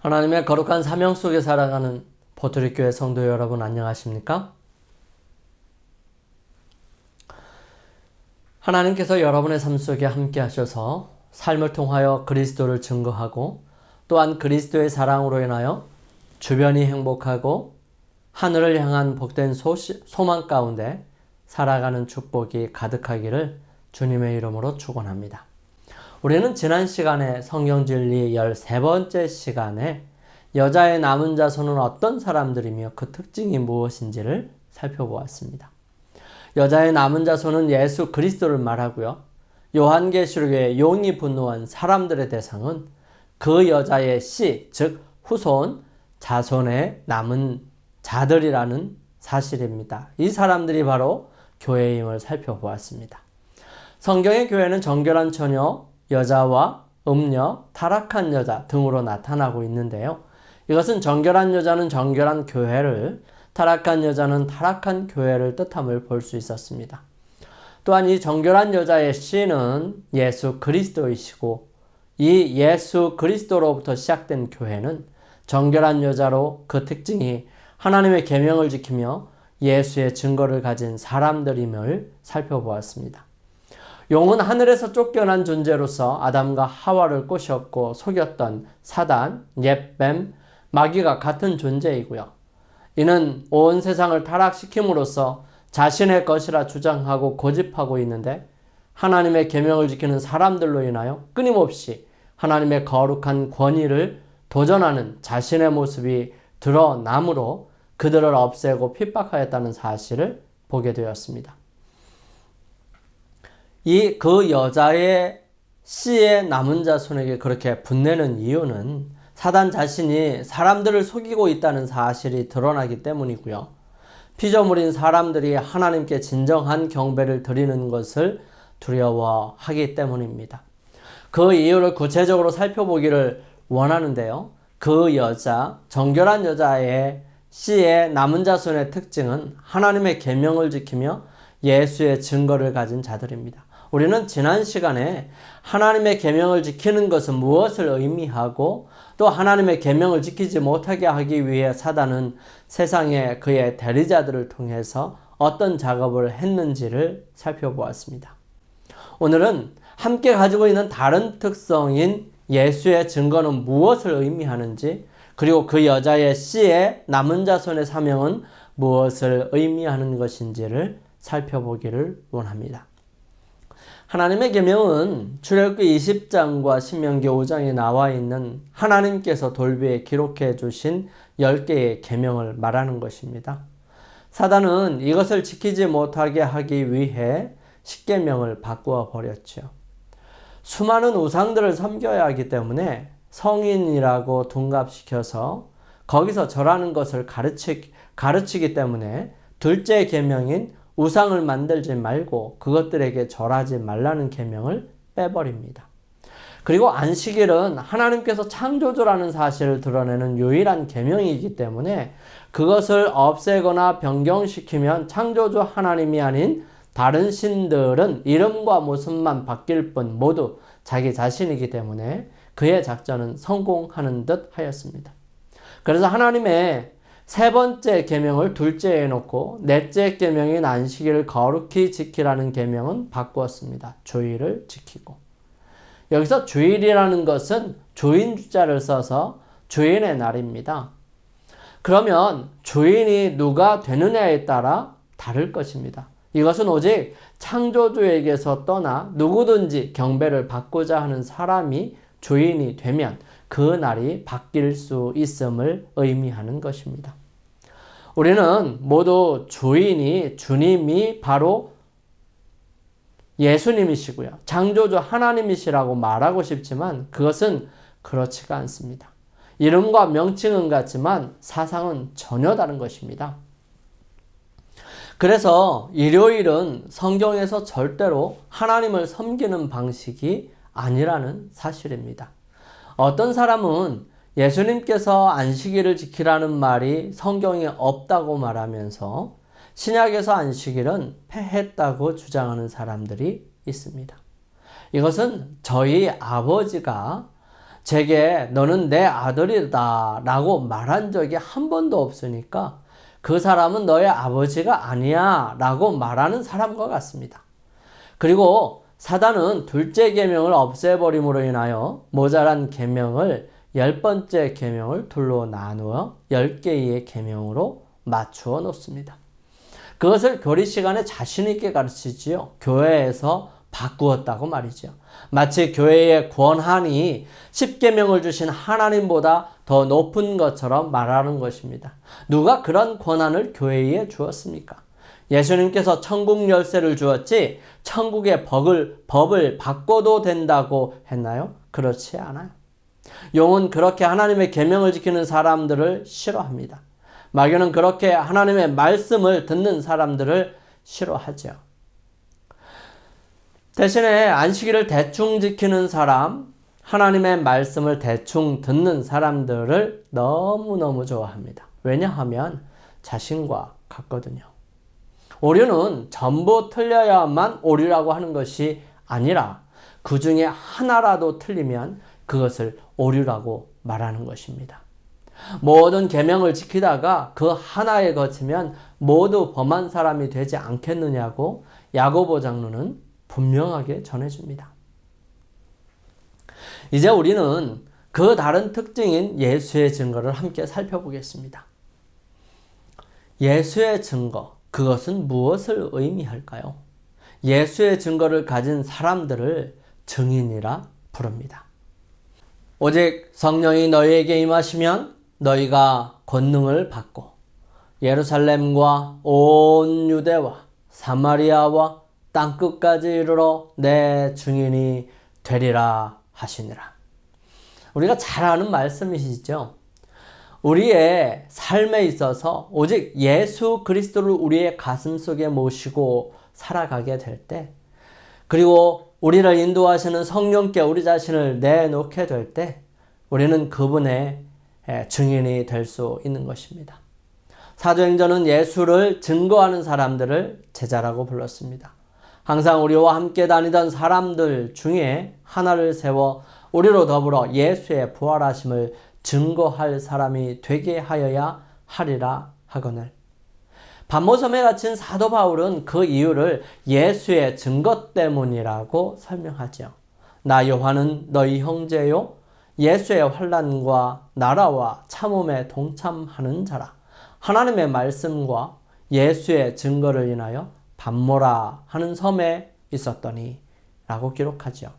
하나님의 거룩한 사명 속에 살아가는 포토리교회 성도 여러분 안녕하십니까? 하나님께서 여러분의 삶 속에 함께 하셔서 삶을 통하여 그리스도를 증거하고 또한 그리스도의 사랑으로 인하여 주변이 행복하고 하늘을 향한 복된 소망 가운데 살아가는 축복이 가득하기를 주님의 이름으로 축원합니다. 우리는 지난 시간에 성경진리 13번째 시간에 여자의 남은 자손은 어떤 사람들이며 그 특징이 무엇인지를 살펴보았습니다. 여자의 남은 자손은 예수 그리스도를 말하고요. 요한계시록의 용이 분노한 사람들의 대상은 그 여자의 씨, 즉 후손, 자손의 남은 자들이라는 사실입니다. 이 사람들이 바로 교회임을 살펴보았습니다. 성경의 교회는 정결한 처녀, 여자와 음녀, 타락한 여자 등으로 나타나고 있는데요. 이것은 정결한 여자는 정결한 교회를, 타락한 여자는 타락한 교회를 뜻함을 볼 수 있었습니다. 또한 이 정결한 여자의 씨는 예수 그리스도이시고 이 예수 그리스도로부터 시작된 교회는 정결한 여자로 그 특징이 하나님의 계명을 지키며 예수의 증거를 가진 사람들임을 살펴보았습니다. 용은 하늘에서 쫓겨난 존재로서 아담과 하와를 꼬셨고 속였던 사단, 옛뱀, 마귀가 같은 존재이고요. 이는 온 세상을 타락시킴으로써 자신의 것이라 주장하고 고집하고 있는데 하나님의 계명을 지키는 사람들로 인하여 끊임없이 하나님의 거룩한 권위를 도전하는 자신의 모습이 드러나므로 그들을 없애고 핍박하였다는 사실을 보게 되었습니다. 그 여자의 씨의 남은 자손에게 그렇게 분내는 이유는 사단 자신이 사람들을 속이고 있다는 사실이 드러나기 때문이고요. 피조물인 사람들이 하나님께 진정한 경배를 드리는 것을 두려워하기 때문입니다. 그 이유를 구체적으로 살펴보기를 원하는데요. 그 여자, 정결한 여자의 씨의 남은 자손의 특징은 하나님의 계명을 지키며 예수의 증거를 가진 자들입니다. 우리는 지난 시간에 하나님의 계명을 지키는 것은 무엇을 의미하고 또 하나님의 계명을 지키지 못하게 하기 위해 사단은 세상에 그의 대리자들을 통해서 어떤 작업을 했는지를 살펴보았습니다. 오늘은 함께 가지고 있는 다른 특성인 예수의 증거는 무엇을 의미하는지 그리고 그 여자의 씨의 남은 자손의 사명은 무엇을 의미하는 것인지를 살펴보기를 원합니다. 하나님의 계명은 출애굽기 20장과 신명기 5장에 나와 있는 하나님께서 돌비에 기록해 주신 10개의 계명을 말하는 것입니다. 사단은 이것을 지키지 못하게 하기 위해 10계명을 바꾸어 버렸죠. 수많은 우상들을 섬겨야 하기 때문에 성인이라고 둔갑시켜서 거기서 절하는 것을 가르치기 때문에 둘째 계명인 우상을 만들지 말고 그것들에게 절하지 말라는 계명을 빼버립니다. 그리고 안식일은 하나님께서 창조주라는 사실을 드러내는 유일한 계명이기 때문에 그것을 없애거나 변경시키면 창조주 하나님이 아닌 다른 신들은 이름과 모습만 바뀔 뿐 모두 자기 자신이기 때문에 그의 작전은 성공하는 듯 하였습니다. 그래서 하나님의 세 번째 계명을 둘째에 놓고 넷째 계명인 안식일을 거룩히 지키라는 계명은 바꾸었습니다. 주일을 지키고. 여기서 주일이라는 것은 주인 주자를 써서 주인의 날입니다. 그러면 주인이 누가 되느냐에 따라 다를 것입니다. 이것은 오직 창조주에게서 떠나 누구든지 경배를 받고자 하는 사람이 주인이 되면 그 날이 바뀔 수 있음을 의미하는 것입니다. 우리는 모두 주님이 바로 예수님이시고요. 창조주 하나님이시라고 말하고 싶지만 그것은 그렇지가 않습니다. 이름과 명칭은 같지만 사상은 전혀 다른 것입니다. 그래서 일요일은 성경에서 절대로 하나님을 섬기는 방식이 아니라는 사실입니다. 어떤 사람은 예수님께서 안식일을 지키라는 말이 성경에 없다고 말하면서 신약에서 안식일은 폐했다고 주장하는 사람들이 있습니다. 이것은 저희 아버지가 제게 너는 내 아들이다 라고 말한 적이 한 번도 없으니까 그 사람은 너의 아버지가 아니야 라고 말하는 사람과 같습니다. 그리고 사단은 둘째 계명을 없애버림으로 인하여 모자란 계명을 10번째 계명을 둘로 나누어 10개의 계명으로 맞추어 놓습니다. 그것을 교리 시간에 자신 있게 가르치지요. 교회에서 바꾸었다고 말이죠. 마치 교회의 권한이 10계명을 주신 하나님보다 더 높은 것처럼 말하는 것입니다. 누가 그런 권한을 교회에 주었습니까? 예수님께서 천국 열쇠를 주었지 천국의 법을 바꿔도 된다고 했나요? 그렇지 않아요. 용은 그렇게 하나님의 계명을 지키는 사람들을 싫어합니다. 마귀는 그렇게 하나님의 말씀을 듣는 사람들을 싫어하죠. 대신에 안식일을 대충 지키는 사람, 하나님의 말씀을 대충 듣는 사람들을 너무너무 좋아합니다. 왜냐하면 자신과 같거든요. 오류는 전부 틀려야만 오류라고 하는 것이 아니라 그 중에 하나라도 틀리면 그것을 오류라고 말하는 것입니다. 모든 계명을 지키다가 그 하나에 거치면 모두 범한 사람이 되지 않겠느냐고 야고보 장로는 분명하게 전해줍니다. 이제 우리는 그 다른 특징인 예수의 증거를 함께 살펴보겠습니다. 예수의 증거, 그것은 무엇을 의미할까요? 예수의 증거를 가진 사람들을 증인이라 부릅니다. 오직 성령이 너희에게 임하시면 너희가 권능을 받고 예루살렘과 온 유대와 사마리아와 땅끝까지 이르러 내 증인이 되리라 하시니라. 우리가 잘 아는 말씀이시죠? 우리의 삶에 있어서 오직 예수 그리스도를 우리의 가슴 속에 모시고 살아가게 될 때, 그리고 우리를 인도하시는 성령께 우리 자신을 내놓게 될 때 우리는 그분의 증인이 될 수 있는 것입니다. 사도행전은 예수를 증거하는 사람들을 제자라고 불렀습니다. 항상 우리와 함께 다니던 사람들 중에 하나를 세워 우리로 더불어 예수의 부활하심을 증거할 사람이 되게 하여야 하리라 하거늘. 반모섬에 갇힌 사도 바울은 그 이유를 예수의 증거 때문이라고 설명하죠. 나 요한은 너희 형제요 예수의 환난과 나라와 참음에 동참하는 자라. 하나님의 말씀과 예수의 증거를 인하여 반모라 하는 섬에 있었더니 라고 기록하죠.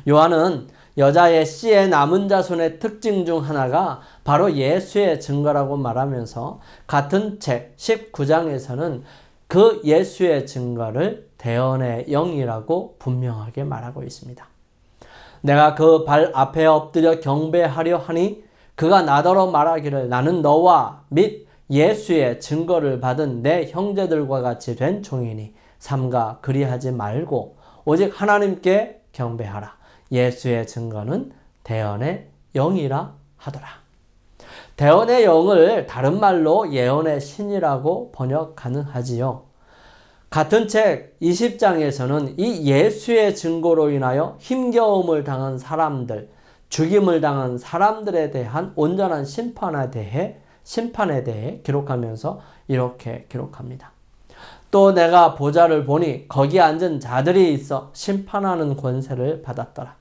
요한은 여자의 씨의 남은 자손의 특징 중 하나가 바로 예수의 증거라고 말하면서 같은 책 19장에서는 그 예수의 증거를 대언의 영이라고 분명하게 말하고 있습니다. 내가 그 발 앞에 엎드려 경배하려 하니 그가 나더러 말하기를 나는 너와 및 예수의 증거를 받은 내 형제들과 같이 된 종이니 삼가 그리하지 말고 오직 하나님께 경배하라. 예수의 증거는 대언의 영이라 하더라. 대언의 영을 다른 말로 예언의 신이라고 번역 가능하지요. 같은 책 20장에서는 이 예수의 증거로 인하여 힘겨움을 당한 사람들, 죽임을 당한 사람들에 대한 온전한 심판에 대해 기록하면서 이렇게 기록합니다. 또 내가 보좌를 보니 거기 앉은 자들이 있어 심판하는 권세를 받았더라.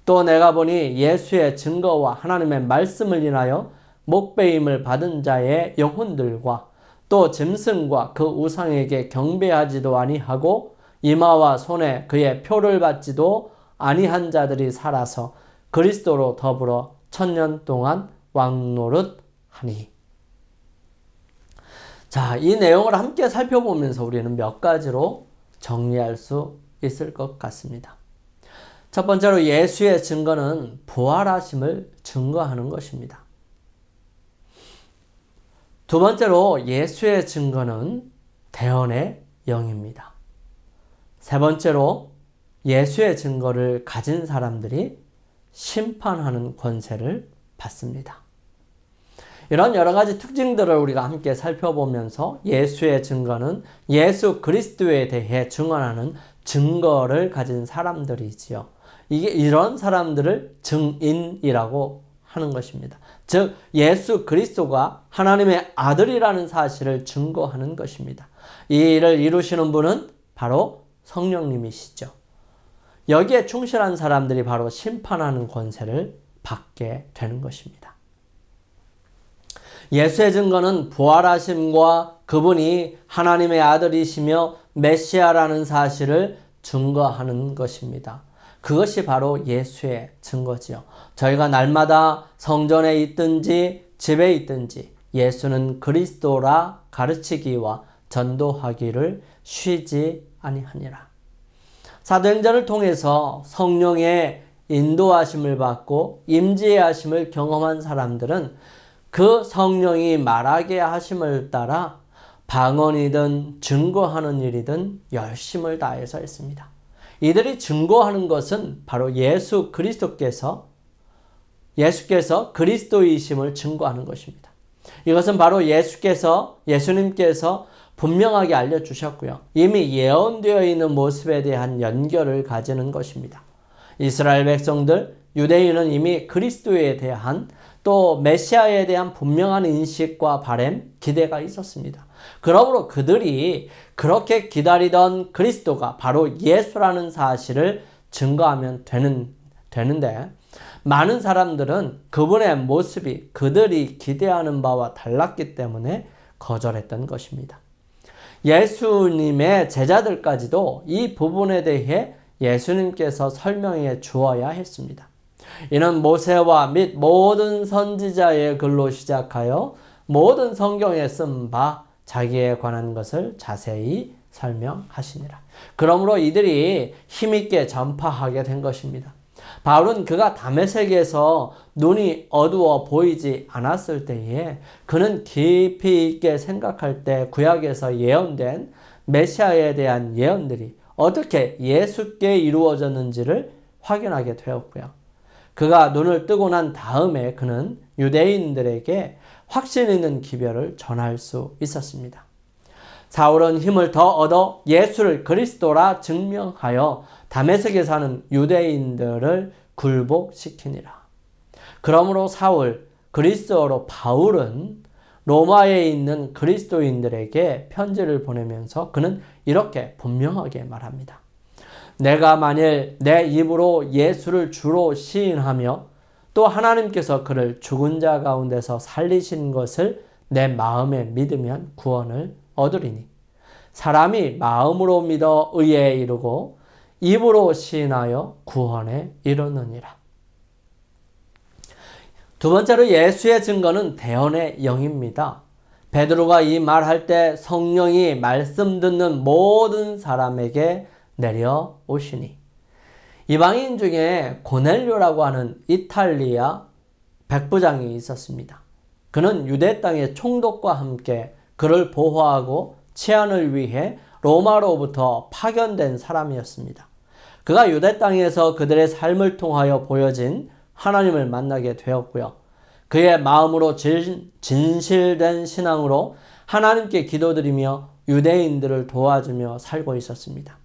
또 내가 보니 예수의 증거와 하나님의 말씀을 인하여 목배임을 받은 자의 영혼들과 또 짐승과 그 우상에게 경배하지도 아니하고 이마와 손에 그의 표를 받지도 아니한 자들이 살아서 그리스도로 더불어 1000년 동안 왕노릇하니. 자, 이 내용을 함께 살펴보면서 우리는 몇 가지로 정리할 수 있을 것 같습니다. 첫 번째로 예수의 증거는 부활하심을 증거하는 것입니다. 두 번째로 예수의 증거는 대언의 영입니다. 세 번째로 예수의 증거를 가진 사람들이 심판하는 권세를 받습니다. 이런 여러 가지 특징들을 우리가 함께 살펴보면서 예수의 증거는 예수 그리스도에 대해 증언하는 증거를 가진 사람들이지요. 이런 사람들을 증인이라고 하는 것입니다. 즉 예수 그리스도가 하나님의 아들이라는 사실을 증거하는 것입니다. 이 일을 이루시는 분은 바로 성령님이시죠. 여기에 충실한 사람들이 바로 심판하는 권세를 받게 되는 것입니다. 예수의 증거는 부활하심과 그분이 하나님의 아들이시며 메시아라는 사실을 증거하는 것입니다. 그것이 바로 예수의 증거지요. 저희가 날마다 성전에 있든지 집에 있든지 예수는 그리스도라 가르치기와 전도하기를 쉬지 아니하니라. 사도행전을 통해서 성령의 인도하심을 받고 임재의 하심을 경험한 사람들은 그 성령이 말하게 하심을 따라 방언이든 증거하는 일이든 열심을 다해서 했습니다. 이들이 증거하는 것은 바로 예수께서 그리스도이심을 증거하는 것입니다. 이것은 바로 예수님께서 분명하게 알려주셨고요. 이미 예언되어 있는 모습에 대한 연결을 가지는 것입니다. 이스라엘 백성들, 유대인은 이미 그리스도에 대한 또 메시아에 대한 분명한 인식과 바람, 기대가 있었습니다. 그러므로 그들이 그렇게 기다리던 그리스도가 바로 예수라는 사실을 증거하면 되는데 많은 사람들은 그분의 모습이 그들이 기대하는 바와 달랐기 때문에 거절했던 것입니다. 예수님의 제자들까지도 이 부분에 대해 예수님께서 설명해 주어야 했습니다. 이는 모세와 및 모든 선지자의 글로 시작하여 모든 성경에 쓴 바 자기에 관한 것을 자세히 설명하시니라. 그러므로 이들이 힘있게 전파하게 된 것입니다. 바울은 그가 다메섹에서 눈이 어두워 보이지 않았을 때에 그는 깊이 있게 생각할 때 구약에서 예언된 메시아에 대한 예언들이 어떻게 예수께 이루어졌는지를 확인하게 되었고요. 그가 눈을 뜨고 난 다음에 그는 유대인들에게 확신 있는 기별을 전할 수 있었습니다. 사울은 힘을 더 얻어 예수를 그리스도라 증명하여 다메섹에 사는 유대인들을 굴복시키니라. 그러므로 사울, 그리스어로 바울은 로마에 있는 그리스도인들에게 편지를 보내면서 그는 이렇게 분명하게 말합니다. 내가 만일 내 입으로 예수를 주로 시인하며 또 하나님께서 그를 죽은 자 가운데서 살리신 것을 내 마음에 믿으면 구원을 얻으리니 사람이 마음으로 믿어 의에 이르고 입으로 시인하여 구원에 이르느니라. 두 번째로 예수의 증거는 대언의 영입니다. 베드로가 이 말할 때 성령이 말씀 듣는 모든 사람에게 내려오시니 이방인 중에 고넬료라고 하는 이탈리아 백부장이 있었습니다. 그는 유대 땅의 총독과 함께 그를 보호하고 치안을 위해 로마로부터 파견된 사람이었습니다. 그가 유대 땅에서 그들의 삶을 통하여 보여진 하나님을 만나게 되었고요. 그의 마음으로 진실된 신앙으로 하나님께 기도드리며 유대인들을 도와주며 살고 있었습니다.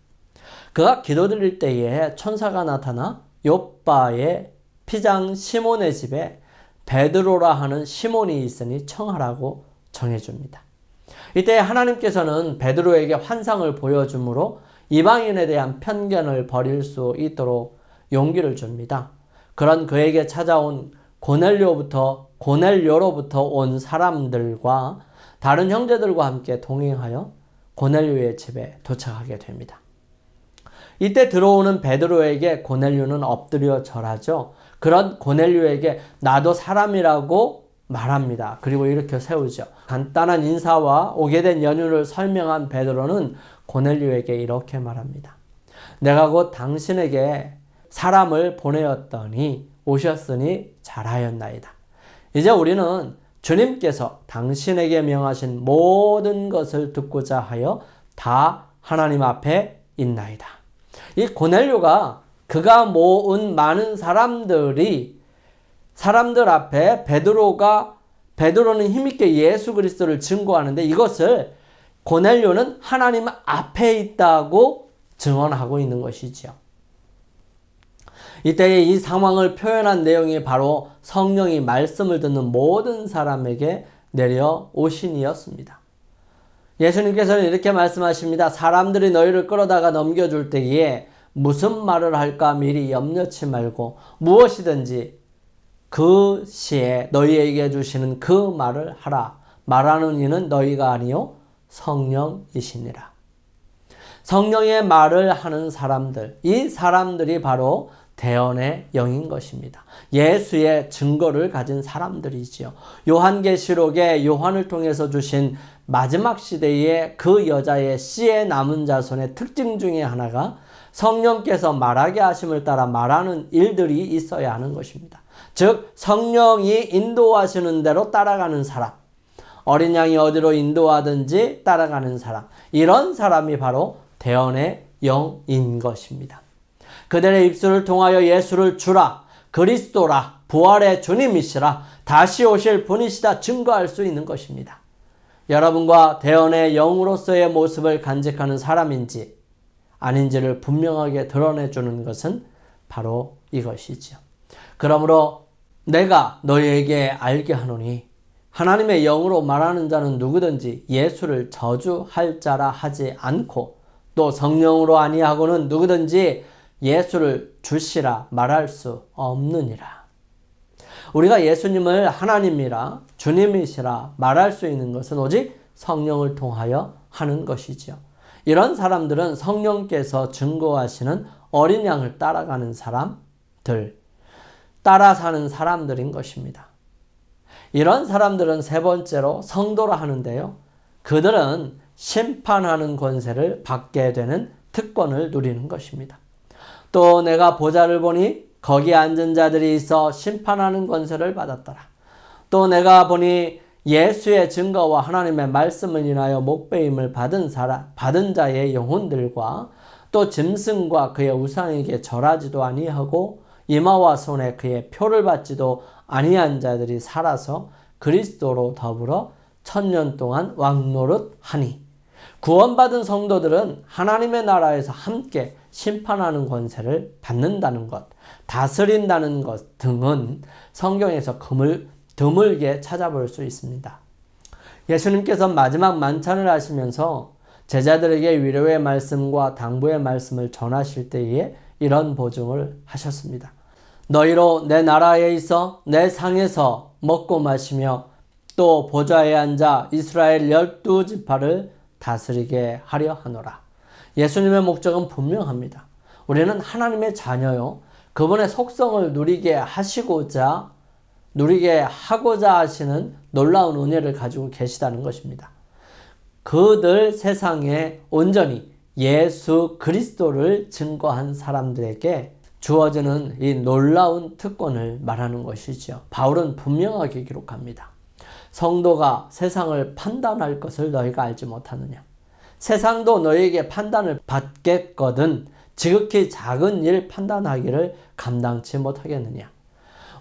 그가 기도드릴 때에 천사가 나타나 욥바의 피장 시몬의 집에 베드로라 하는 시몬이 있으니 청하라고 정해줍니다. 이때 하나님께서는 베드로에게 환상을 보여주므로 이방인에 대한 편견을 버릴 수 있도록 용기를 줍니다. 그런 그에게 찾아온 고넬료로부터 온 사람들과 다른 형제들과 함께 동행하여 고넬료의 집에 도착하게 됩니다. 이때 들어오는 베드로에게 고넬료는 엎드려 절하죠. 그런 고넬료에게 나도 사람이라고 말합니다. 그리고 이렇게 세우죠. 간단한 인사와 오게 된 연유를 설명한 베드로는 고넬료에게 이렇게 말합니다. 내가 곧 당신에게 사람을 보내었더니 오셨으니 잘하였나이다. 이제 우리는 주님께서 당신에게 명하신 모든 것을 듣고자 하여 다 하나님 앞에 있나이다. 이 고넬료가 그가 모은 많은 사람들 앞에 베드로는 힘있게 예수 그리스도를 증거하는데 이것을 고넬료는 하나님 앞에 있다고 증언하고 있는 것이지요. 이때에 이 상황을 표현한 내용이 바로 성령이 말씀을 듣는 모든 사람에게 내려오신이었습니다. 예수님께서는 이렇게 말씀하십니다. 사람들이 너희를 끌어다가 넘겨줄 때에 무슨 말을 할까 미리 염려치 말고 무엇이든지 그 시에 너희에게 주시는 그 말을 하라. 말하는 이는 너희가 아니요 성령이시니라. 성령의 말을 하는 사람들, 이 사람들이 바로 대언의 영인 것입니다. 예수의 증거를 가진 사람들이지요. 요한계시록에 요한을 통해서 주신 마지막 시대의 그 여자의 씨의 남은 자손의 특징 중에 하나가 성령께서 말하게 하심을 따라 말하는 일들이 있어야 하는 것입니다. 즉 성령이 인도하시는 대로 따라가는 사람, 어린 양이 어디로 인도하든지 따라가는 사람, 이런 사람이 바로 대언의 영인 것입니다. 그들의 입술을 통하여 예수를 주라, 그리스도라, 부활의 주님이시라, 다시 오실 분이시다 증거할 수 있는 것입니다. 여러분과 대언의 영으로서의 모습을 간직하는 사람인지 아닌지를 분명하게 드러내주는 것은 바로 이것이지요. 그러므로 내가 너희에게 알게 하노니 하나님의 영으로 말하는 자는 누구든지 예수를 저주할 자라 하지 않고 또 성령으로 아니하고는 누구든지 예수를 주시라 말할 수 없느니라. 우리가 예수님을 하나님이라 주님이시라 말할 수 있는 것은 오직 성령을 통하여 하는 것이죠. 이런 사람들은 성령께서 증거하시는 어린 양을 따라가는 사람들, 따라 사는 사람들인 것입니다. 이런 사람들은 세 번째로 성도라 하는데요. 그들은 심판하는 권세를 받게 되는 특권을 누리는 것입니다. 또 내가 보좌를 보니 거기 앉은 자들이 있어 심판하는 권세를 받았더라. 또 내가 보니 예수의 증거와 하나님의 말씀을 인하여 목배임을 받은 자의 영혼들과 또 짐승과 그의 우상에게 절하지도 아니하고 이마와 손에 그의 표를 받지도 아니한 자들이 살아서 그리스도로 더불어 1000년 동안 왕노릇하니. 구원받은 성도들은 하나님의 나라에서 함께 심판하는 권세를 받는다는 것, 다스린다는 것 등은 성경에서 드물게 찾아볼 수 있습니다. 예수님께서 마지막 만찬을 하시면서 제자들에게 위로의 말씀과 당부의 말씀을 전하실 때에 이런 보증을 하셨습니다. 너희로 내 나라에 있어 내 상에서 먹고 마시며 또 보좌에 앉아 이스라엘 12지파를 다스리게 하려 하노라. 예수님의 목적은 분명합니다. 우리는 하나님의 자녀요. 그분의 속성을 누리게 하고자 하시는 놀라운 은혜를 가지고 계시다는 것입니다. 그들 세상에 온전히 예수 그리스도를 증거한 사람들에게 주어지는 이 놀라운 특권을 말하는 것이죠. 바울은 분명하게 기록합니다. 성도가 세상을 판단할 것을 너희가 알지 못하느냐. 세상도 너희에게 판단을 받겠거든 지극히 작은 일 판단하기를 감당치 못하겠느냐.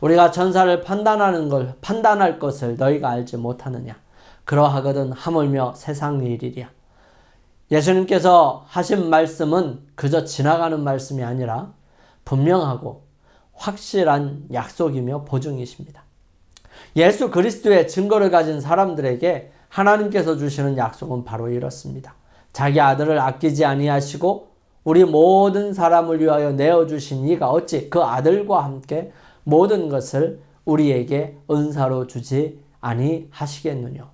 우리가 천사를 판단할 것을 너희가 알지 못하느냐. 그러하거든 하물며 세상 일이랴. 예수님께서 하신 말씀은 그저 지나가는 말씀이 아니라 분명하고 확실한 약속이며 보증이십니다. 예수 그리스도의 증거를 가진 사람들에게 하나님께서 주시는 약속은 바로 이렇습니다. 자기 아들을 아끼지 아니하시고 우리 모든 사람을 위하여 내어주신 이가 어찌 그 아들과 함께 모든 것을 우리에게 은사로 주지 아니하시겠느냐.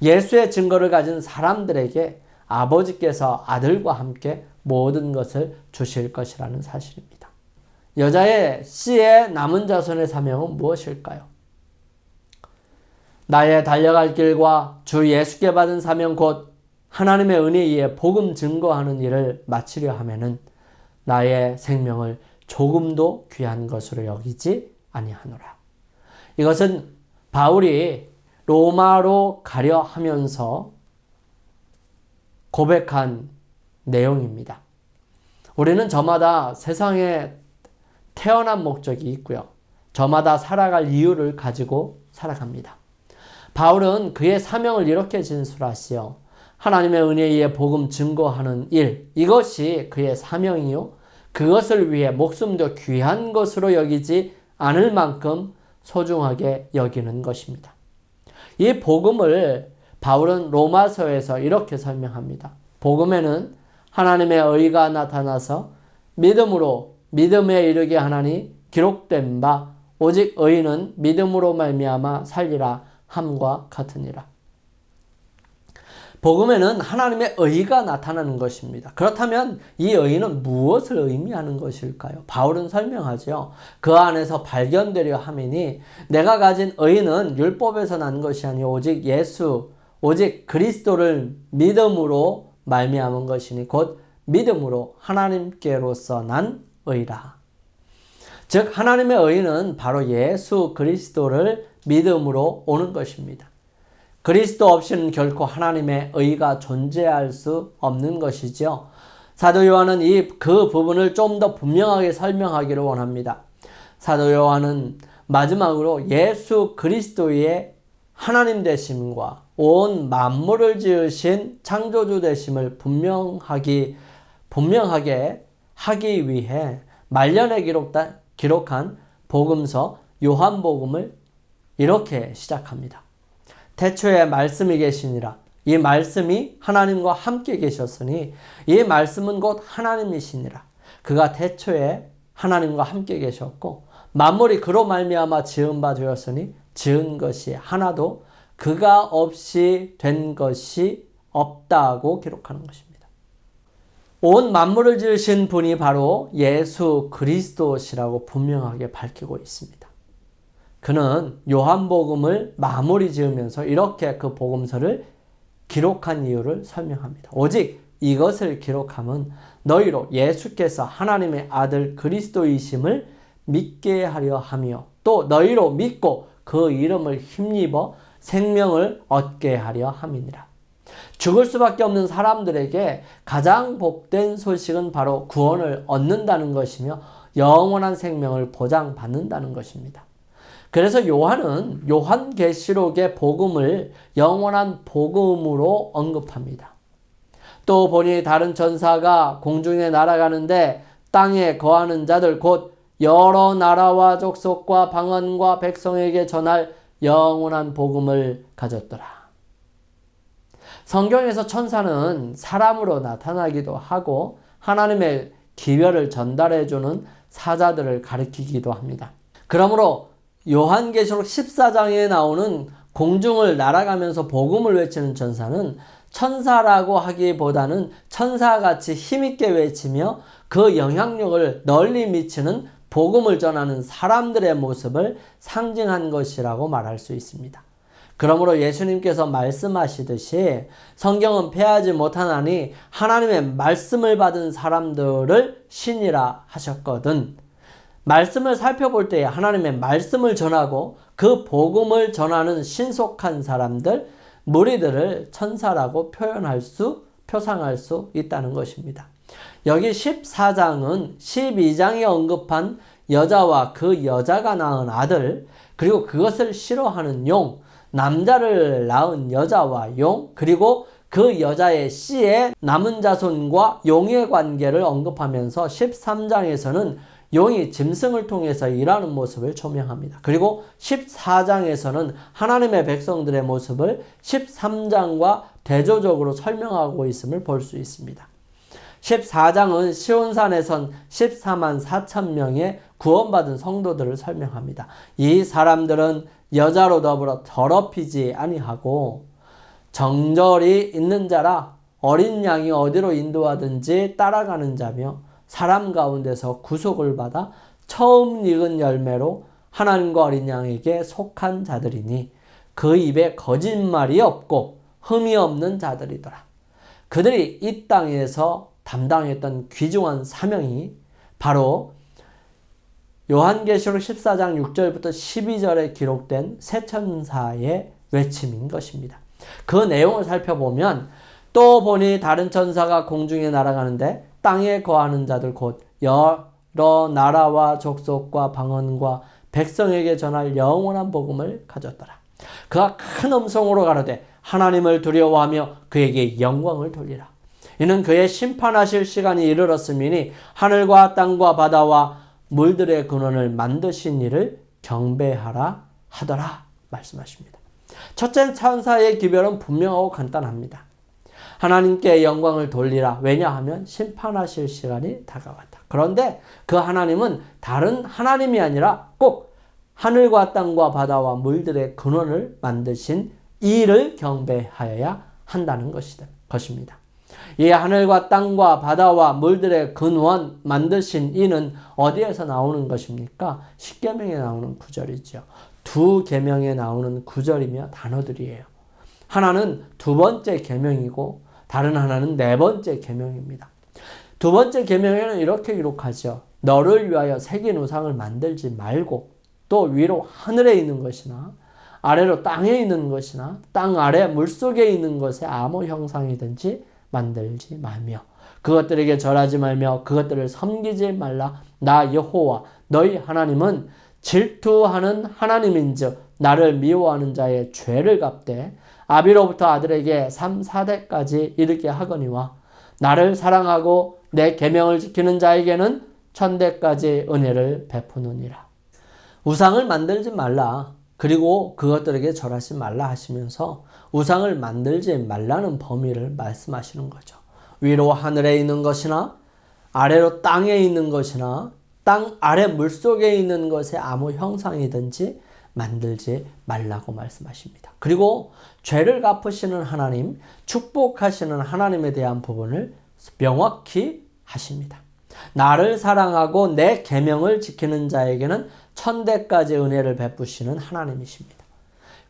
예수의 증거를 가진 사람들에게 아버지께서 아들과 함께 모든 것을 주실 것이라는 사실입니다. 여자의 씨의 남은 자손의 사명은 무엇일까요? 나의 달려갈 길과 주 예수께 받은 사명 곧 하나님의 은혜에 의해 복음 증거하는 일을 마치려 하면은 나의 생명을 조금도 귀한 것으로 여기지 아니하노라. 이것은 바울이 로마로 가려 하면서 고백한 내용입니다. 우리는 저마다 세상에 태어난 목적이 있고요. 저마다 살아갈 이유를 가지고 살아갑니다. 바울은 그의 사명을 이렇게 진술하시오. 하나님의 은혜에 의해 복음 증거하는 일, 이것이 그의 사명이요. 그것을 위해 목숨도 귀한 것으로 여기지 않을 만큼 소중하게 여기는 것입니다. 이 복음을 바울은 로마서에서 이렇게 설명합니다. 복음에는 하나님의 의가 나타나서 믿음으로 믿음에 이르게 하나니 기록된 바 오직 의인은 믿음으로 말미암아 살리라 함과 같으니라. 복음에는 하나님의 의가 나타나는 것입니다. 그렇다면 이 의는 무엇을 의미하는 것일까요? 바울은 설명하죠. 그 안에서 발견되려 함이니 내가 가진 의는 율법에서 난 것이 아니요 오직 그리스도를 믿음으로 말미암은 것이니 곧 믿음으로 하나님께로서 난 의라. 즉 하나님의 의는 바로 예수 그리스도를 믿음으로 오는 것입니다. 그리스도 없이는 결코 하나님의 의가 존재할 수 없는 것이죠. 사도 요한은 그 부분을 좀 더 분명하게 설명하기를 원합니다. 사도 요한은 마지막으로 예수 그리스도의 하나님 되심과 온 만물을 지으신 창조주 되심을 분명하게 하기 위해 말년에 기록한 복음서 요한복음을 이렇게 시작합니다. 태초에 말씀이 계시니라. 이 말씀이 하나님과 함께 계셨으니 이 말씀은 곧 하나님이시니라. 그가 태초에 하나님과 함께 계셨고 만물이 그로 말미암아 지은 바 되었으니 지은 것이 하나도 그가 없이 된 것이 없다고 기록하는 것입니다. 온 만물을 지으신 분이 바로 예수 그리스도시라고 분명하게 밝히고 있습니다. 그는 요한복음을 마무리 지으면서 이렇게 그 복음서를 기록한 이유를 설명합니다. 오직 이것을 기록함은 너희로 예수께서 하나님의 아들 그리스도이심을 믿게 하려 하며 또 너희로 믿고 그 이름을 힘입어 생명을 얻게 하려 함이니라. 죽을 수밖에 없는 사람들에게 가장 복된 소식은 바로 구원을 얻는다는 것이며 영원한 생명을 보장받는다는 것입니다. 그래서 요한은 요한계시록의 복음을 영원한 복음으로 언급합니다. 또 보니 다른 천사가 공중에 날아가는데 땅에 거하는 자들 곧 여러 나라와 족속과 방언과 백성에게 전할 영원한 복음을 가졌더라. 성경에서 천사는 사람으로 나타나기도 하고 하나님의 기별을 전달해주는 사자들을 가리키기도 합니다. 그러므로 요한계시록 14장에 나오는 공중을 날아가면서 복음을 외치는 천사는 천사라고 하기보다는 천사같이 힘있게 외치며 그 영향력을 널리 미치는 복음을 전하는 사람들의 모습을 상징한 것이라고 말할 수 있습니다. 그러므로 예수님께서 말씀하시듯이 성경은 패하지 못하나니 하나님의 말씀을 받은 사람들을 신이라 하셨거든. 말씀을 살펴볼 때에 하나님의 말씀을 전하고 그 복음을 전하는 신속한 사람들, 무리들을 천사라고 표상할 수 있다는 것입니다. 여기 14장은 12장에 언급한 여자와 그 여자가 낳은 아들, 그리고 그것을 싫어하는 용, 남자를 낳은 여자와 용, 그리고 그 여자의 씨의 남은 자손과 용의 관계를 언급하면서 13장에서는 용이 짐승을 통해서 일하는 모습을 조명합니다. 그리고 14장에서는 하나님의 백성들의 모습을 13장과 대조적으로 설명하고 있음을 볼 수 있습니다. 14장은 시온산에선 14만 4천 명의 구원받은 성도들을 설명합니다. 이 사람들은 여자로 더불어 더럽히지 아니하고 정절이 있는 자라 어린 양이 어디로 인도하든지 따라가는 자며 사람 가운데서 구속을 받아 처음 익은 열매로 하나님과 어린 양에게 속한 자들이니 그 입에 거짓말이 없고 흠이 없는 자들이더라. 그들이 이 땅에서 담당했던 귀중한 사명이 바로 요한계시록 14장 6절부터 12절에 기록된 새 천사의 외침인 것입니다. 그 내용을 살펴보면 또 보니 다른 천사가 공중에 날아가는데 땅에 거하는 자들 곧 여러 나라와 족속과 방언과 백성에게 전할 영원한 복음을 가졌더라. 그가 큰 음성으로 가로되 하나님을 두려워하며 그에게 영광을 돌리라. 이는 그의 심판하실 시간이 이르렀음이니 하늘과 땅과 바다와 물들의 근원을 만드신 이를 경배하라 하더라 말씀하십니다. 첫째 천사의 기별은 분명하고 간단합니다. 하나님께 영광을 돌리라. 왜냐하면 심판하실 시간이 다가왔다. 그런데 그 하나님은 다른 하나님이 아니라 꼭 하늘과 땅과 바다와 물들의 근원을 만드신 이를 경배하여야 한다는 것입니다. 이 하늘과 땅과 바다와 물들의 근원 만드신 이는 어디에서 나오는 것입니까? 십계명에 나오는 구절이죠. 두 계명에 나오는 구절이며 단어들이에요. 하나는 두 번째 계명이고 다른 하나는 네 번째 계명입니다. 두 번째 계명에는 이렇게 기록하죠. 너를 위하여 새긴 우상을 만들지 말고 또 위로 하늘에 있는 것이나 아래로 땅에 있는 것이나 땅 아래 물속에 있는 것에 아무 형상이든지 만들지 말며 그것들에게 절하지 말며 그것들을 섬기지 말라. 나 여호와 너희 하나님은 질투하는 하나님인즉 나를 미워하는 자의 죄를 갚되 아비로부터 아들에게 3, 4대까지 이르게 하거니와 나를 사랑하고 내 계명을 지키는 자에게는 1000대까지 은혜를 베푸느니라. 우상을 만들지 말라. 그리고 그것들에게 절하지 말라 하시면서 우상을 만들지 말라는 범위를 말씀하시는 거죠. 위로 하늘에 있는 것이나 아래로 땅에 있는 것이나 땅 아래 물속에 있는 것에 아무 형상이든지 만들지 말라고 말씀하십니다. 그리고 죄를 갚으시는 하나님, 축복하시는 하나님에 대한 부분을 명확히 하십니다. 나를 사랑하고 내 계명을 지키는 자에게는 1000대까지 은혜를 베푸시는 하나님이십니다.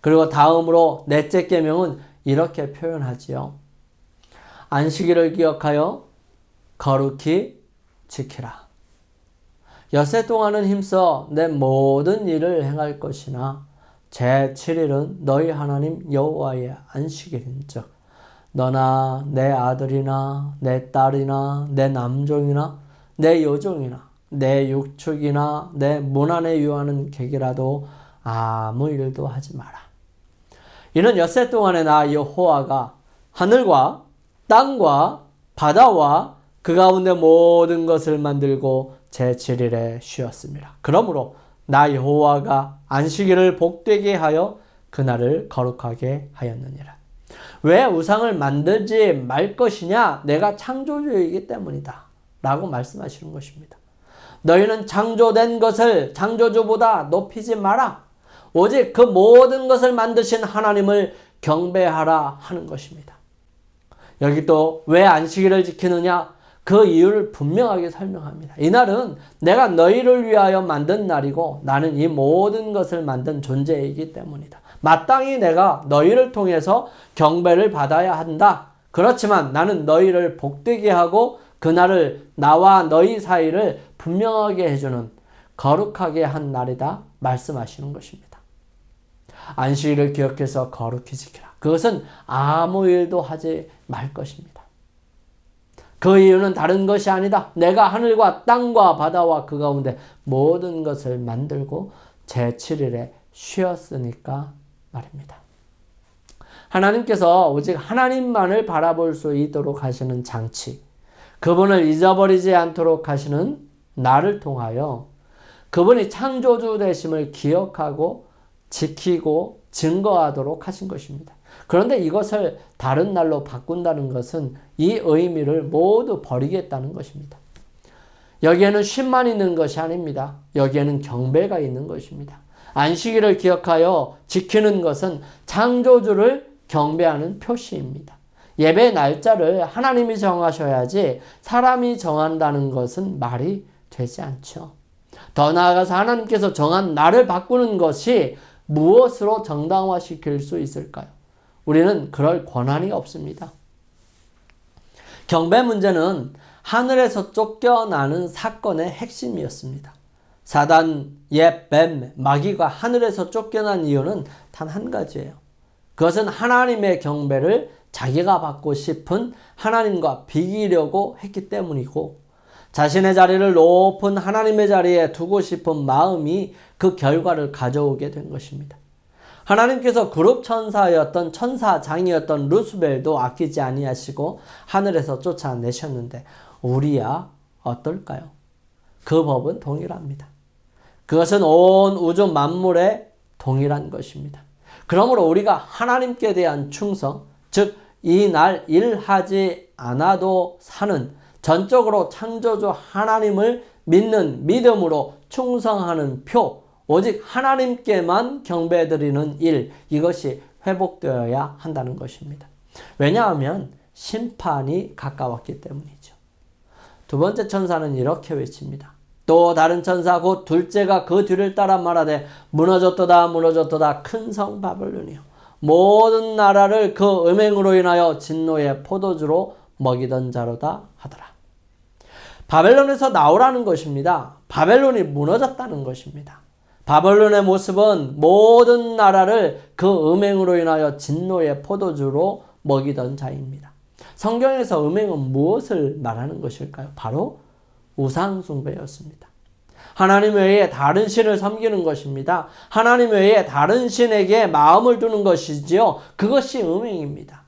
그리고 다음으로 넷째 계명은 이렇게 표현하지요. 안식일을 기억하여 거룩히 지키라. 엿새 동안은 힘써 내 모든 일을 행할 것이나 제7일은 너희 하나님 여호와의 안식일인즉 너나 내 아들이나 내 딸이나 내 남종이나 내 여종이나 내 육축이나 내 문 안에 유하는 객이라도 아무 일도 하지 마라. 이는 엿새 동안에 나 여호와가 하늘과 땅과 바다와 그 가운데 모든 것을 만들고 제7일에 쉬었습니다. 그러므로 나 여호와가 안식일을 복되게 하여 그날을 거룩하게 하였느니라. 왜 우상을 만들지 말 것이냐? 내가 창조주이기 때문이다 라고 말씀하시는 것입니다. 너희는 창조된 것을 창조주보다 높이지 마라. 오직 그 모든 것을 만드신 하나님을 경배하라 하는 것입니다. 여기 또 왜 안식일을 지키느냐? 그 이유를 분명하게 설명합니다. 이날은 내가 너희를 위하여 만든 날이고 나는 이 모든 것을 만든 존재이기 때문이다. 마땅히 내가 너희를 통해서 경배를 받아야 한다. 그렇지만 나는 너희를 복되게 하고 그날을 나와 너희 사이를 분명하게 해주는 거룩하게 한 날이다 말씀하시는 것입니다. 안식일을 기억해서 거룩히 지키라. 그것은 아무 일도 하지 말 것입니다. 그 이유는 다른 것이 아니다. 내가 하늘과 땅과 바다와 그 가운데 모든 것을 만들고 제7일에 쉬었으니까 말입니다. 하나님께서 오직 하나님만을 바라볼 수 있도록 하시는 장치, 그분을 잊어버리지 않도록 하시는 나를 통하여 그분이 창조주 되심을 기억하고 지키고 증거하도록 하신 것입니다. 그런데 이것을 다른 날로 바꾼다는 것은 이 의미를 모두 버리겠다는 것입니다. 여기에는 쉼만 있는 것이 아닙니다. 여기에는 경배가 있는 것입니다. 안식일을 기억하여 지키는 것은 창조주를 경배하는 표시입니다. 예배 날짜를 하나님이 정하셔야지 사람이 정한다는 것은 말이 되지 않죠. 더 나아가서 하나님께서 정한 날을 바꾸는 것이 무엇으로 정당화시킬 수 있을까요? 우리는 그럴 권한이 없습니다. 경배 문제는 하늘에서 쫓겨나는 사건의 핵심이었습니다. 사단, 뱀, 마귀가 하늘에서 쫓겨난 이유는 단 한 가지예요. 그것은 하나님의 경배를 자기가 받고 싶은 하나님과 비기려고 했기 때문이고 자신의 자리를 높은 하나님의 자리에 두고 싶은 마음이 그 결과를 가져오게 된 것입니다. 하나님께서 그룹 천사였던 천사장이었던 루스벨도 아끼지 아니하시고 하늘에서 쫓아내셨는데 우리야 어떨까요? 그 법은 동일합니다. 그것은 온 우주 만물에 동일한 것입니다. 그러므로 우리가 하나님께 대한 충성, 즉 이 날 일하지 않아도 사는 전적으로 창조주 하나님을 믿는 믿음으로 충성하는 표, 오직 하나님께만 경배드리는 일, 이것이 회복되어야 한다는 것입니다. 왜냐하면 심판이 가까웠기 때문이죠. 두 번째 천사는 이렇게 외칩니다. 또 다른 천사 곧 둘째가 그 뒤를 따라 말하되 무너졌도다 무너졌도다 큰 성 바벨론이요 모든 나라를 그 음행으로 인하여 진노의 포도주로 먹이던 자로다 하더라. 바벨론에서 나오라는 것입니다. 바벨론이 무너졌다는 것입니다. 바벨론의 모습은 모든 나라를 그 음행으로 인하여 진노의 포도주로 먹이던 자입니다. 성경에서 음행은 무엇을 말하는 것일까요? 바로 우상숭배였습니다. 하나님 외에 다른 신을 섬기는 것입니다. 하나님 외에 다른 신에게 마음을 두는 것이지요. 그것이 음행입니다.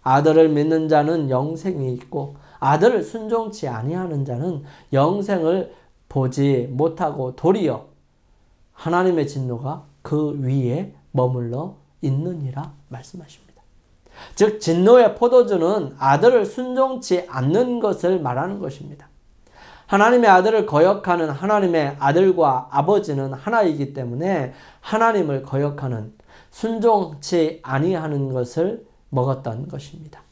아들을 믿는 자는 영생이 있고 아들을 순종치 아니하는 자는 영생을 보지 못하고 도리어 하나님의 진노가 그 위에 머물러 있느니라 말씀하십니다. 즉 진노의 포도주는 아들을 순종치 않는 것을 말하는 것입니다. 하나님의 아들을 거역하는 하나님의 아들과 아버지는 하나이기 때문에 하나님을 거역하는 순종치 아니하는 것을 먹었던 것입니다.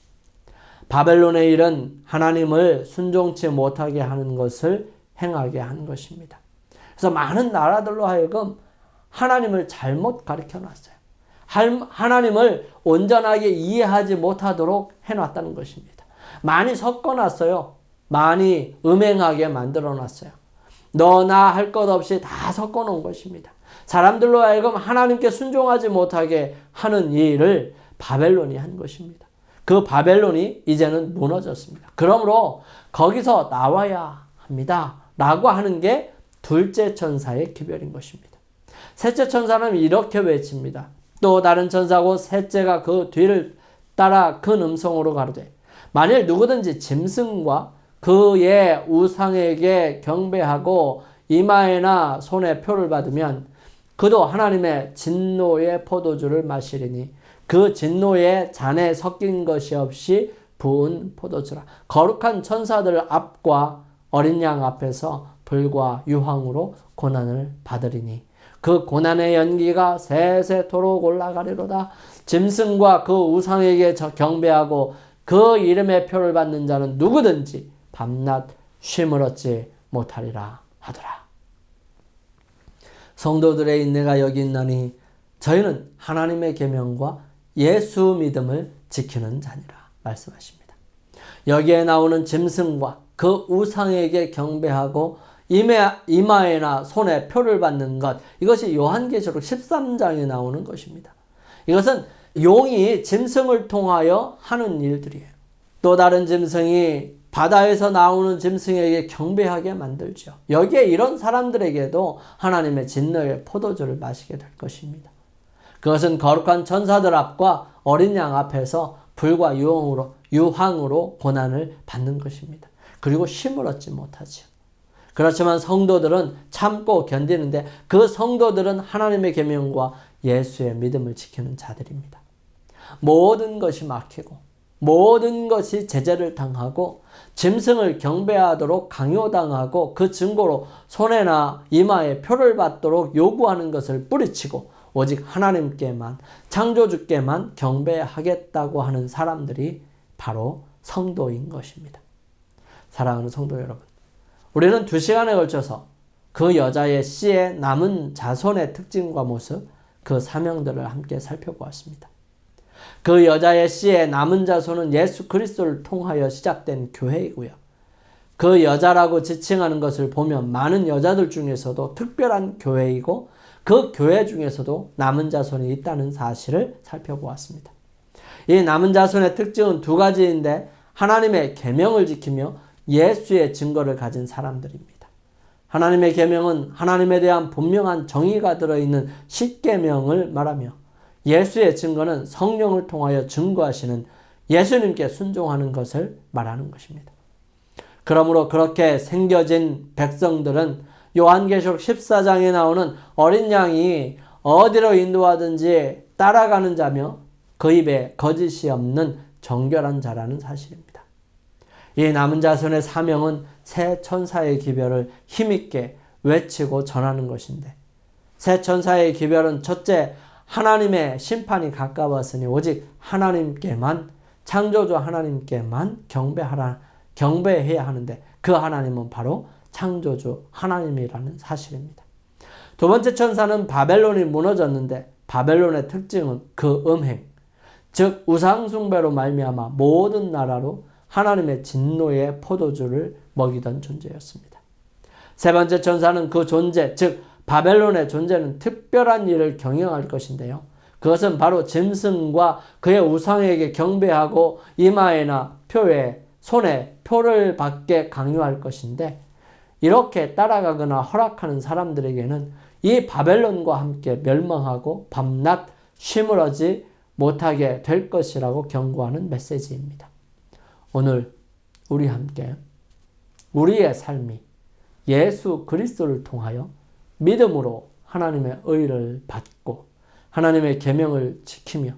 바벨론의 일은 하나님을 순종치 못하게 하는 것을 행하게 한 것입니다. 그래서 많은 나라들로 하여금 하나님을 잘못 가르쳐 놨어요. 하나님을 온전하게 이해하지 못하도록 해놨다는 것입니다. 많이 섞어놨어요. 많이 음행하게 만들어놨어요. 너나 할 것 없이 다 섞어놓은 것입니다. 사람들로 하여금 하나님께 순종하지 못하게 하는 일을 바벨론이 한 것입니다. 그 바벨론이 이제는 무너졌습니다. 그러므로 거기서 나와야 합니다. 라고 하는 게 둘째 천사의 기별인 것입니다. 셋째 천사는 이렇게 외칩니다. 또 다른 천사고 셋째가 그 뒤를 따라 큰 음성으로 가로되 만일 누구든지 짐승과 그의 우상에게 경배하고 이마에나 손에 표를 받으면 그도 하나님의 진노의 포도주를 마시리니 그 진노의 잔에 섞인 것이 없이 부은 포도주라. 거룩한 천사들 앞과 어린 양 앞에서 불과 유황으로 고난을 받으리니 그 고난의 연기가 세세토록 올라가리로다. 짐승과 그 우상에게 경배하고 그 이름의 표를 받는 자는 누구든지 밤낮 쉼을 얻지 못하리라 하더라. 성도들의 인내가 여기 있나니 저희는 하나님의 계명과 예수 믿음을 지키는 자니라 말씀하십니다. 여기에 나오는 짐승과 그 우상에게 경배하고 이마에나 손에 표를 받는 것, 이것이 요한계시록 13장에 나오는 것입니다. 이것은 용이 짐승을 통하여 하는 일들이에요. 또 다른 짐승이 바다에서 나오는 짐승에게 경배하게 만들죠. 여기에 이런 사람들에게도 하나님의 진노의 포도주를 마시게 될 것입니다. 그것은 거룩한 천사들 앞과 어린 양 앞에서 불과 유황으로 고난을 받는 것입니다. 그리고 쉼을 얻지 못하죠. 그렇지만 성도들은 참고 견디는데 그 성도들은 하나님의 계명과 예수의 믿음을 지키는 자들입니다. 모든 것이 막히고 모든 것이 제재를 당하고 짐승을 경배하도록 강요당하고 그 증거로 손에나 이마에 표를 받도록 요구하는 것을 뿌리치고 오직 하나님께만 창조주께만 경배하겠다고 하는 사람들이 바로 성도인 것입니다. 사랑하는 성도 여러분, 우리는 2시간에 걸쳐서 그 여자의 씨의 남은 자손의 특징과 모습, 그 사명들을 함께 살펴보았습니다. 그 여자의 씨의 남은 자손은 예수 그리스도를 통하여 시작된 교회이고요. 그 여자라고 지칭하는 것을 보면 많은 여자들 중에서도 특별한 교회이고 그 교회 중에서도 남은 자손이 있다는 사실을 살펴보았습니다. 이 남은 자손의 특징은 2가지인데 하나님의 계명을 지키며 예수의 증거를 가진 사람들입니다. 하나님의 계명은 하나님에 대한 분명한 정의가 들어있는 십계명을 말하며 예수의 증거는 성령을 통하여 증거하시는 예수님께 순종하는 것을 말하는 것입니다. 그러므로 그렇게 생겨진 백성들은 요한계시록 14장에 나오는 어린 양이 어디로 인도하든지 따라가는 자며 그 입에 거짓이 없는 정결한 자라는 사실입니다. 이 남은 자손의 사명은 새 천사의 기별을 힘있게 외치고 전하는 것인데, 새 천사의 기별은 첫째, 하나님의 심판이 가까웠으니 오직 하나님께만, 창조주 하나님께만 경배해야 하는데 그 하나님은 바로 창조주 하나님이라는 사실입니다. 두 번째 천사는 바벨론이 무너졌는데 바벨론의 특징은 그 음행, 즉 우상숭배로 말미암아 모든 나라로 하나님의 진노의 포도주를 먹이던 존재였습니다. 세 번째 천사는 그 존재, 즉 바벨론의 존재는 특별한 일을 경영할 것인데요. 그것은 바로 짐승과 그의 우상에게 경배하고 이마에나 표에, 손에 표를 받게 강요할 것인데, 이렇게 따라가거나 허락하는 사람들에게는 이 바벨론과 함께 멸망하고 밤낮 쉬물어지 못하게 될 것이라고 경고하는 메시지입니다. 오늘 우리 함께 우리의 삶이 예수 그리스도를 통하여 믿음으로 하나님의 의를 받고 하나님의 계명을 지키며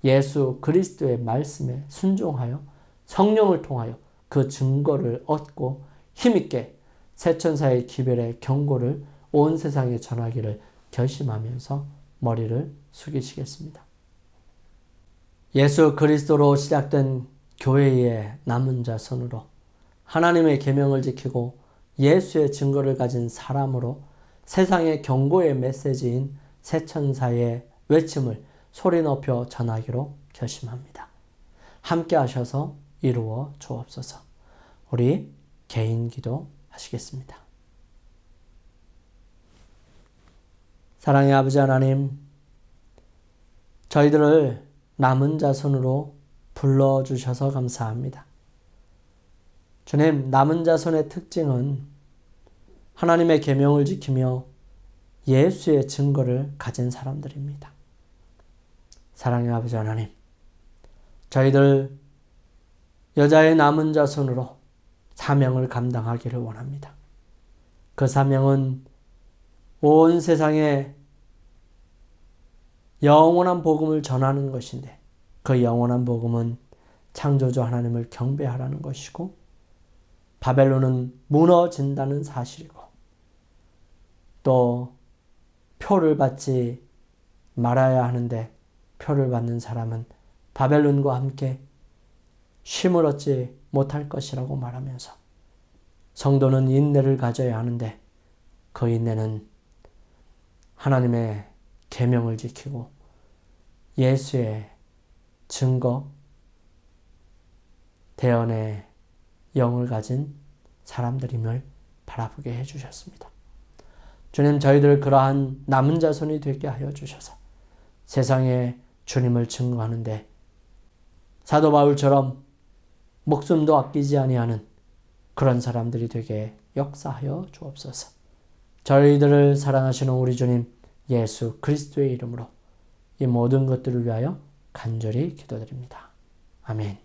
예수 그리스도의 말씀에 순종하여 성령을 통하여 그 증거를 얻고 힘있게 새 천사의 기별의 경고를 온 세상에 전하기를 결심하면서 머리를 숙이시겠습니다. 예수 그리스도로 시작된 교회의 남은 자손으로 하나님의 계명을 지키고 예수의 증거를 가진 사람으로 세상의 경고의 메시지인 새 천사의 외침을 소리 높여 전하기로 결심합니다. 함께 하셔서 이루어 주옵소서. 우리 개인 기도 하시겠습니다. 사랑의 아버지 하나님, 저희들을 남은 자손으로 불러주셔서 감사합니다. 주님, 남은 자손의 특징은 하나님의 계명을 지키며 예수의 증거를 가진 사람들입니다. 사랑의 아버지 하나님, 저희들 여자의 남은 자손으로 사명을 감당하기를 원합니다. 그 사명은 온 세상에 영원한 복음을 전하는 것인데, 그 영원한 복음은 창조주 하나님을 경배하라는 것이고, 바벨론은 무너진다는 사실이고, 또 표를 받지 말아야 하는데 표를 받는 사람은 바벨론과 함께 쉼을 얻지 못할 것이라고 말하면서, 성도는 인내를 가져야 하는데 그 인내는 하나님의 계명을 지키고 예수의 증거, 대언의 영을 가진 사람들임을 바라보게 해주셨습니다. 주님, 저희들 그러한 남은 자손이 되게 하여 주셔서 세상에 주님을 증거하는데 사도 바울처럼 목숨도 아끼지 아니하는 그런 사람들이 되게 역사하여 주옵소서. 저희들을 사랑하시는 우리 주님 예수 그리스도의 이름으로 이 모든 것들을 위하여 간절히 기도드립니다. 아멘.